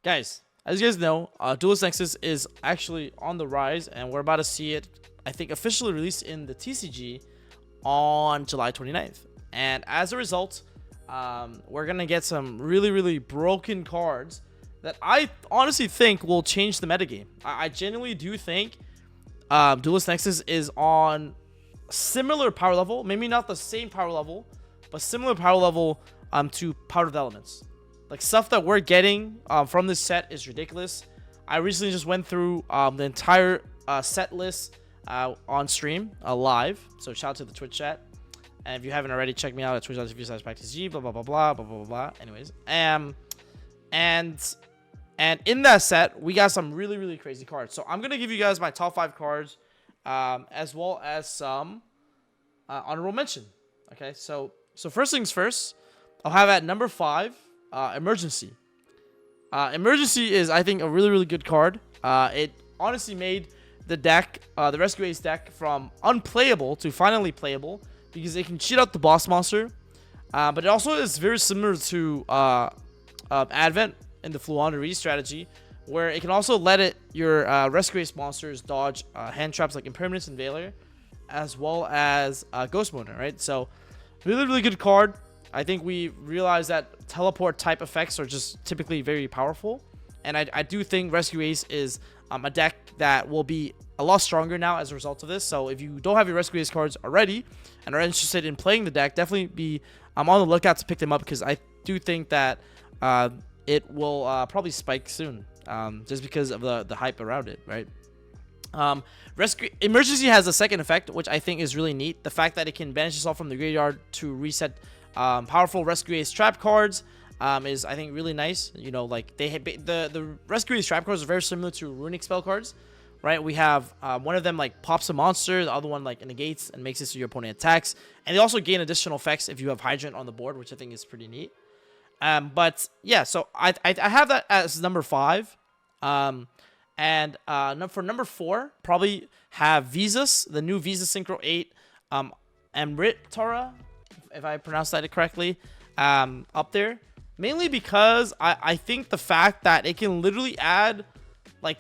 Guys, as you guys know, Duelist Nexus is actually on the rise, and we're about to see it, I think, officially released in the TCG on July 29th. And as a result, we're going to get some really broken cards that I honestly think will change the metagame. I genuinely do think Duelist Nexus is on similar power level, maybe not the same power level, but similar power level to Powder of the Elements. Like, stuff that we're getting from this set is ridiculous. I recently just went through the entire set list on stream live. So shout out to the Twitch chat. And if you haven't already, check me out at twitch.tv/practiceg, blah, blah, blah, blah, blah, blah, blah. Anyways. And in that set, we got some really crazy cards. So I'm going to give you guys my top 5 cards, as well as some honorable mention. Okay, so first things first, I'll have at number 5, Emergency. Emergency is, I think, a really good card. It honestly made the deck, the Rescue Ace deck, from unplayable to finally playable because it can cheat out the boss monster. But it also is very similar to Advent in the Fluonerie strategy, where it can also let your Rescue Ace monsters dodge hand traps like Impermanence and Veiler, as well as Ghost Motor, right? So really good card. I think we realized that teleport type effects are just typically very powerful, and I do think Rescue Ace is a deck that will be a lot stronger now as a result of this. So if you don't have your Rescue Ace cards already and are interested in playing the deck, definitely be on the lookout to pick them up, because I do think that it will probably spike soon, just because of the hype around it, right? Emergency has a second effect, which I think is really neat. The fact that it can banish itself from the graveyard to reset powerful Rescue Ace trap cards is, I think, really nice. You know, like, the Rescue Ace trap cards are very similar to runic spell cards, right? We have one of them like pops a monster, the other one like negates and makes it so your opponent attacks, and they also gain additional effects if you have Hydrant on the board, which I think is pretty neat. But yeah, so I have that as number 5. And for number 4, probably have Visas, the new Visa Synchro 8, Amritara, if I pronounced that correctly, up there. Mainly because I think the fact that it can literally add like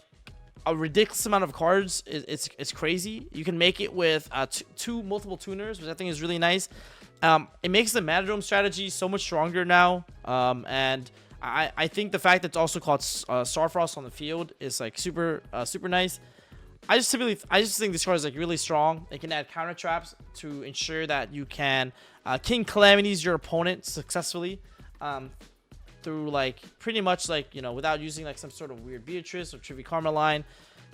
a ridiculous amount of cards it's crazy. You can make it with two multiple tuners, which I think is really nice. It makes the Mana Dome strategy so much stronger now, and I think the fact that it's also called Starfrost on the field is like super nice. I just think this card is like really strong. It can add counter traps to ensure that you can King Calamities your opponent successfully, through like pretty much like, you know, without using like some sort of weird Beatrice or Trivy Karma line.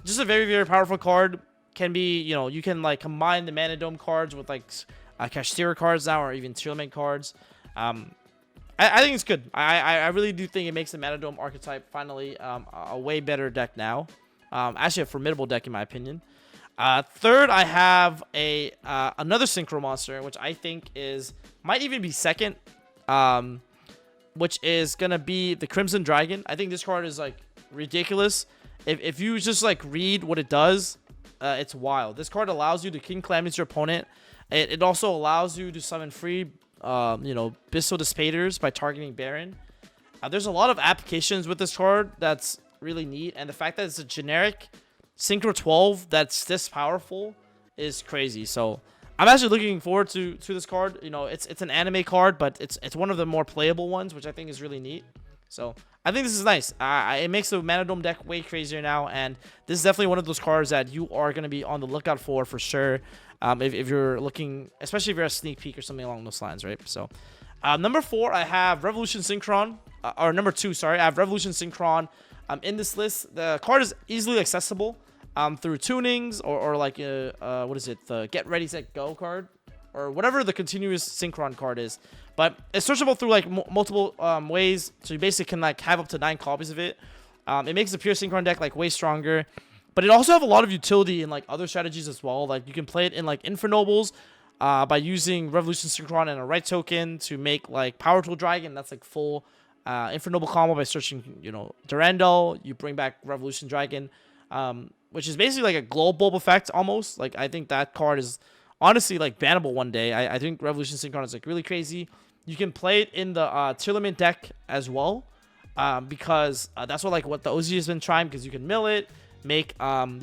Just a very powerful card. Can be, you know, you can like combine the Mana Dome cards with like Kashtira cards now, or even Tearlament cards. I think it's good. I really do think it makes the Mana Dome archetype finally a way better deck now. Actually a formidable deck in my opinion. Third, I have another Synchro monster, which I think might even be second, which is gonna be the Crimson Dragon. I think this card is like ridiculous. If you just like read what it does, it's wild. This card allows you to King Calamities your opponent. It also allows you to summon free, you know, Bissell Dispaders by targeting Baron. There's a lot of applications with this card that's really neat, and the fact that it's a generic Synchro 12 that's this powerful is crazy. So I'm actually looking forward to this card. You know, it's an anime card, but it's one of the more playable ones, which I think is really neat. So I think this is nice. It makes the Mana Dome deck way crazier now, and this is definitely one of those cards that you are going to be on the lookout for sure. If you're looking, especially if you're a sneak peek or something along those lines, right? So number 4, I have Revolution Synchron, or number 2, sorry, I have Revolution Synchron. In this list, the card is easily accessible through tunings or like what is it, the Get Ready Set Go card, or whatever the continuous Synchron card is. But it's searchable through like multiple ways, so you basically can like have up to 9 copies of it. It makes the pure Synchron deck like way stronger, but it also have a lot of utility in like other strategies as well. Like you can play it in like Infernobles by using Revolution Synchron and a right token to make like Power Tool Dragon. That's like full Infernoble combo by searching, you know, Durandal. You bring back Revolution Dragon, which is basically like a glow bulb effect almost. Like I think that card is honestly like bannable one day. I think Revolution Synchron is like really crazy. You can play it in the Tearlament deck as well. because that's what the OZ has been trying, because you can mill it, you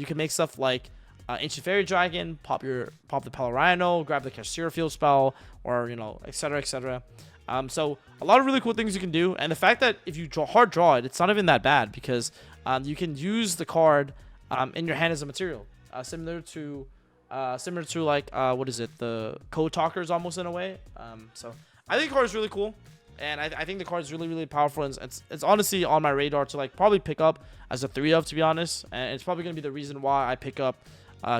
can make stuff like Ancient Fairy Dragon, pop the Palorino, grab the Cashier Field spell, or etc, etc. So a lot of really cool things you can do, and the fact that if you hard draw it, it's not even that bad, because you can use the card in your hand as a material, similar to like what is it, the Code Talkers almost, in a way. So I think the card is really cool, and I think the card is really, really powerful, and it's honestly on my radar to like probably pick up as a 3-of, to be honest, and it's probably gonna be the reason why I pick up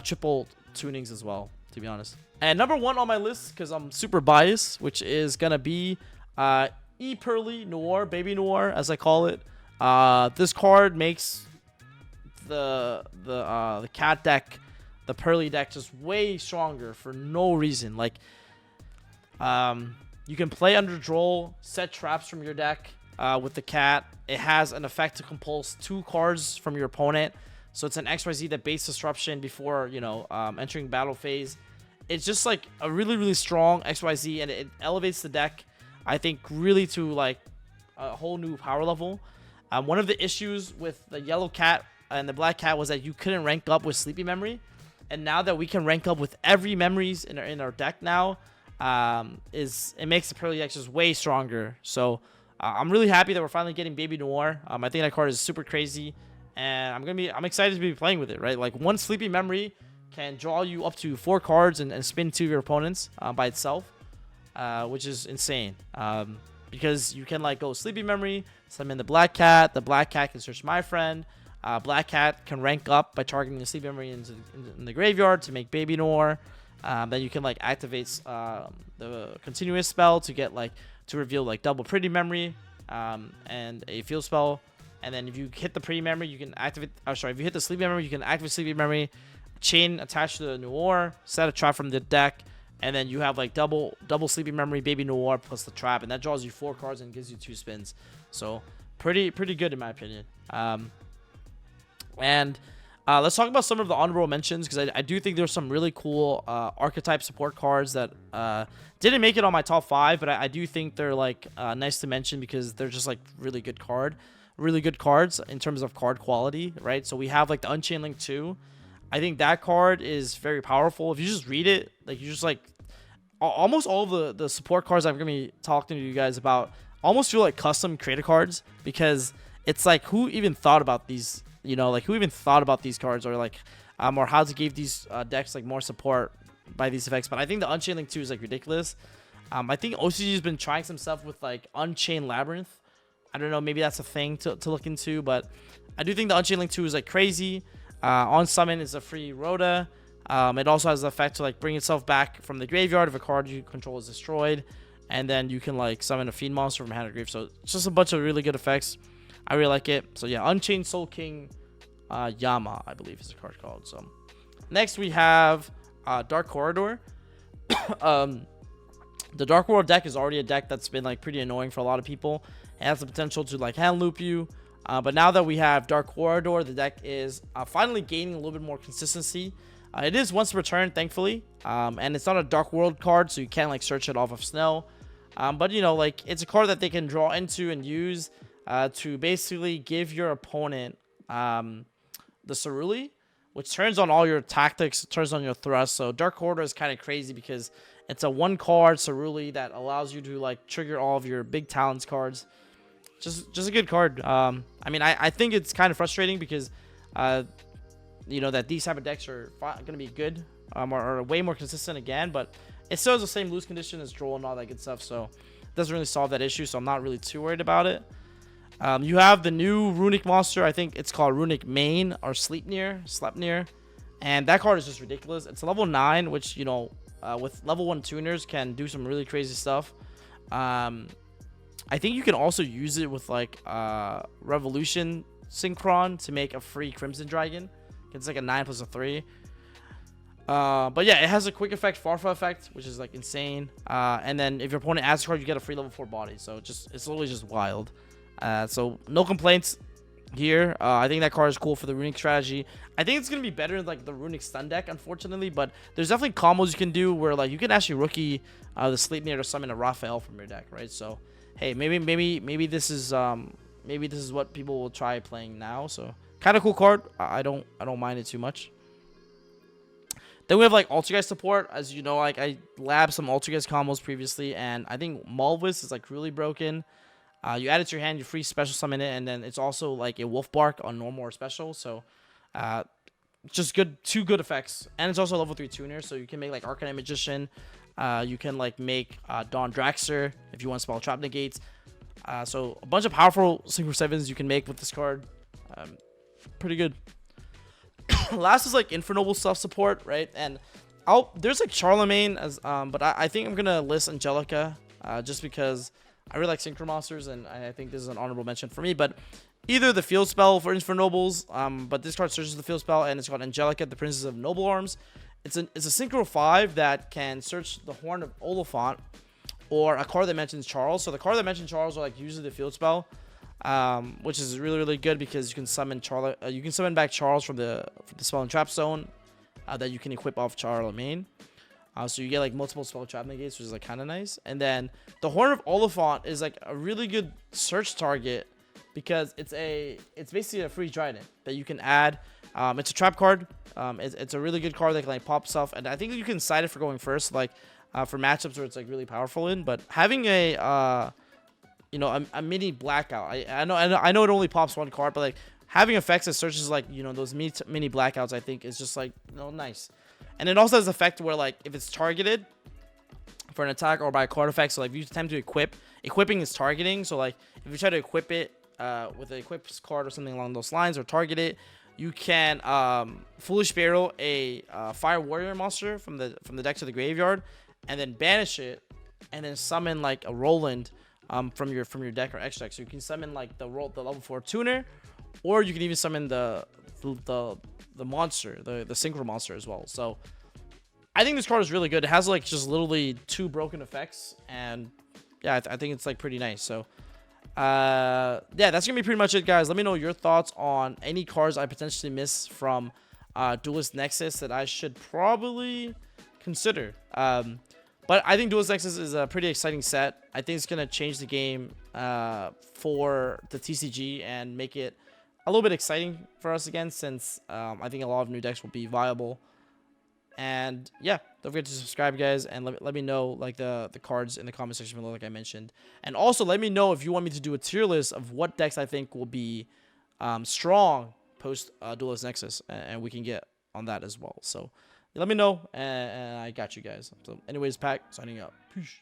triple tunings as well, to be honest. And number 1 on my list, because I'm super biased, which is gonna be Pearly Noir, Baby Noir, as I call it. This card makes the cat deck, the Pearly deck, just way stronger for no reason. Like, you can play under Droll, set traps from your deck with the cat. It has an effect to compulse 2 cards from your opponent, so it's an XYZ that baits disruption before entering battle phase. It's just like a really, really strong XYZ, and it elevates the deck, I think, really to like a whole new power level. One of the issues with the yellow cat and the black cat was that you couldn't rank up with Sleepy Memory, and now that we can rank up with every memories in our deck now, it makes the Pearly deck just way stronger. So I'm really happy that we're finally getting Baby Noir. I think that card is super crazy, and I'm excited to be playing with it, right? Like, one Sleepy Memory can draw you up to 4 cards and spin 2 of your opponents by itself, which is insane. Because you can like go Sleepy Memory, summon the Black Cat. The Black Cat can search My Friend. Black Cat can rank up by targeting the Sleepy Memory in the graveyard to make Baby Noir. Then you can like activate the continuous spell to get like to reveal like double Pretty Memory and a field spell. And then if you hit the Pretty Memory, you can activate. If you hit the Sleepy Memory, you can activate Sleepy Memory, chain attached to the Noir, set a trap from the deck, and then you have like double Sleepy Memory, Baby Noir plus the trap, and that draws you 4 cards and gives you 2 spins. So pretty good in my opinion. Let's talk about some of the honorable mentions, because I do think there's some really cool archetype support cards that didn't make it on my top 5, but I do think they're like nice to mention, because they're just like really good cards in terms of card quality, right? So we have like the Unchained Link 2. I think that card is very powerful. If you just read it, like, you just like almost all the support cards I'm gonna be talking to you guys about almost feel like custom creator cards, because it's like, who even thought about these? Like, who even thought about these cards, or like or how to give these decks like more support by these effects? But I think the Unchained Link 2 is like ridiculous. I think OCG has been trying some stuff with like Unchained Labyrinth. I don't know, maybe that's a thing to look into, but I do think the Unchained Link 2 is like crazy. On summon is a free Rhoda. It also has the effect to like bring itself back from the graveyard if a card you control is destroyed, and then you can like summon a Fiend monster from hand or grave. So it's just a bunch of really good effects. I really like it. So yeah, Unchained Soul King Yama, I believe is the card called. So next we have Dark Corridor. The Dark World deck is already a deck that's been like pretty annoying for a lot of people. It has the potential to like hand loop you. But now that we have Dark Corridor, the deck is finally gaining a little bit more consistency. It is once per turn, thankfully, and it's not a Dark World card, so you can't like search it off of Snow. But like, it's a card that they can draw into and use to basically give your opponent the Ceruli, which turns on all your tactics, turns on your thrust. So Dark Corridor is kind of crazy because it's a 1-card Ceruli that allows you to like trigger all of your big talents cards. Just a good card. I mean, I think it's kind of frustrating because, that these type of decks are going to be good, or are way more consistent again, but it still has the same lose condition as Droll and all that good stuff, so it doesn't really solve that issue, so I'm not really too worried about it. You have the new runic monster. I think it's called Rune Main or Sleipnir, and that card is just ridiculous. It's a level 9, which, with level 1 tuners can do some really crazy stuff. I think you can also use it with like Revolution Synchron to make a free Crimson Dragon. It's like a 9 plus a 3. But yeah, it has a quick effect, Farfa effect, which is like insane. And then if your opponent adds a card, you get a free level 4 body. So it's literally just wild. So no complaints here. I think that card is cool for the runic strategy. I think it's gonna be better in like the runic stun deck, unfortunately, but there's definitely combos you can do where like you can actually rookie the Sleipnir to summon a Raphael from your deck, right? So hey, maybe this is maybe this is what people will try playing now. So kind of cool card. I don't mind it too much. Then we have like Ultra support. As you know, like I labbed some Ultra combos previously, and I think Malvis is like really broken. You add it to your hand, you free special summon it, and then it's also like a Wolf Bark on normal or special. So just two good effects. And it's also a level 3 tuner, so you can make like Arcanine Magician. You can like make Dawn Draxer if you want to spell Trap Negates. So a bunch of powerful Synchro 7s you can make with this card. Pretty good. Last is like Infernoble stuff support, right? And there's like Charlemagne as but I think I'm gonna list Angelica just because I really like Synchro monsters, and I think this is an honorable mention for me. But either the field spell for Infernobles, but this card searches the field spell, and it's called Angelica, the Princess of Noble Arms. It's a Synchro 5 that can search the Horn of Oliphant, or a card that mentions Charles. So the card that mentions Charles are like usually the field spell, which is really good because you can summon you can summon back Charles from the spell and trap zone that you can equip off Charlemagne. So you get like multiple spell trap negates, which is like kind of nice. And then the Horn of Oliphant is like a really good search target because it's basically a free trident that you can add. It's a trap card. It's a really good card that can like pop stuff, and I think you can side it for going first, like for matchups where it's like really powerful in. But having a mini blackout, I know it only pops one card, but like having effects that searches like those mini blackouts, I think is just like nice. And it also has effect where like if it's targeted for an attack or by a card effect, so like if you attempt to equipping is targeting. So like if you try to equip it with an equipped card or something along those lines, or target it, you can Foolish Barrel a Fire Warrior monster from the deck to the graveyard, and then banish it, and then summon like a Roland from your deck or X deck. So you can summon like the level 4 tuner, or you can even summon the monster, the Synchro monster as well. So I think this card is really good. It has like just literally 2 broken effects, and yeah, I think it's like pretty nice. So yeah, that's gonna be pretty much it, guys. Let me know your thoughts on any cards I potentially miss from Duelist Nexus that I should probably consider. But I think Duelist Nexus is a pretty exciting set. I think it's gonna change the game for the TCG and make it a little bit exciting for us again, since I think a lot of new decks will be viable. And yeah, don't forget to subscribe, guys, and let me know like the cards in the comment section below, like I mentioned. And also let me know if you want me to do a tier list of what decks I think will be strong post Duelist Nexus, and we can get on that as well. So let me know, and I got you guys. So anyways, Pack signing out. Peace.